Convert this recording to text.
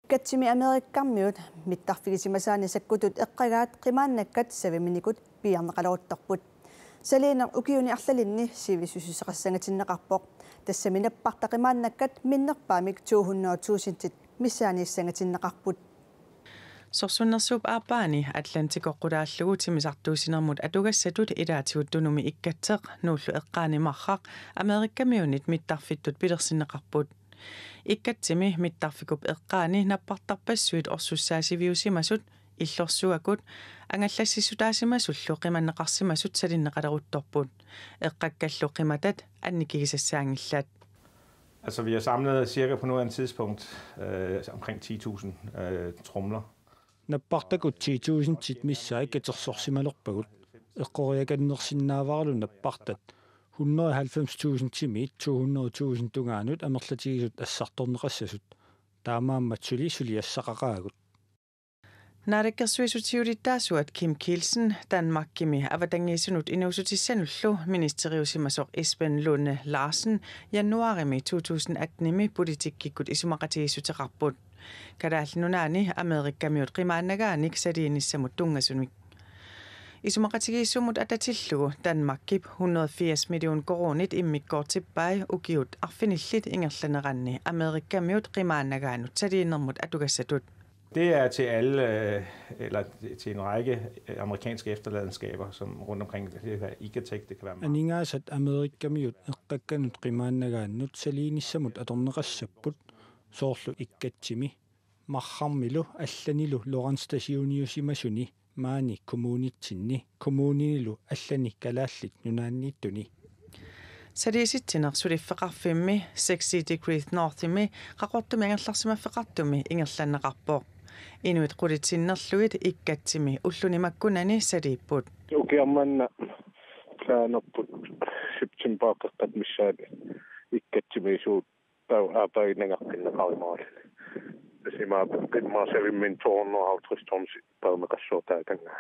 Ikkatimi Amerikkammiut mittarfigisimasaani sakkutut eqqagaat qimaannakkat saviminikut piarneqaloruttarput. Saliineq ukiuni arlalinni siivisususaqassangatinneqarpoq tassaminappartaqimaannakkat minnerpaamik 200,000 missaaniissangatinneqarput. Sorsunnersuup aarpaani Atlantiqoqqulaallugu timisartuusinermut atugassatut ilaatiuttunumi ikkatseq nuullu eqqaanimarraq Amerikkamiunit mittarfittut pilersinneqarput. Ikkatsimi mittarfikup eqqaani nappartarpassuit orsussaasiviusimasut illorsuakut angallassisutaasimasullu qimanneqarsimasut salinneqaleruttorput eqqakkallu qimatat annikigisassaangillat. Altså vi har samlet cirka på nuværende tidspunkt omkring 10.000 tromler. Nappartakut 10.000 tit missai katersorsimalorpagut eqqoriakannersinnaavaarlu nappartat 190.000 timit 200.000 tungaanut amerlatigisut assartorneqassasut taamaammatsuli suliassaqaqaagut. Naarikkersuisutiulittaasuat Kim Kielsen Danmarkkimi avatangiisunut inuusutissanullu ministeriusimasoq Esben Lunde Larsen januarimi 2018 politikkikut isumaqatigissuteqarput kadaallunaani Amerikkamiut qimaannagaanik saliinissamut tungasunmik isumaqatigiissumut atatillugu Danmarkkip 180 million koronit immikkoortippai ukiut arfinillit ingerlaneranni Amerikkamiut qimaannagaanut saliinermut atugassatut. Det er til alle, eller til en række amerikanske efterladenskaber, som rundt omkring det kan være Icatec, det kan være meget. Aningaasat Amerikkamiut eqqakkanut qimaannagaannut saliinissamut atorneqassapput soorlu ikkatsimi marharmilu allanilu loranstasiuniusimasuni maani kommunitsinni kommuninilu allani kalaallit nunaanniittuni. Saliisittineq suliffeqarfimmi 60 degrees northimi qaqortumi angerlarsimaffeqartumi ingerlanneqarpoq inuit qulitsinnerluit ikkatsimi ullunimakkunani saliipput ukiammanna plaanerput septemberqeqqat missaani ikkatsimi suut tau aapainangaqqinneqarimaali simaaput qimmaasavimmin 250 tons palmeqassuortaatangaa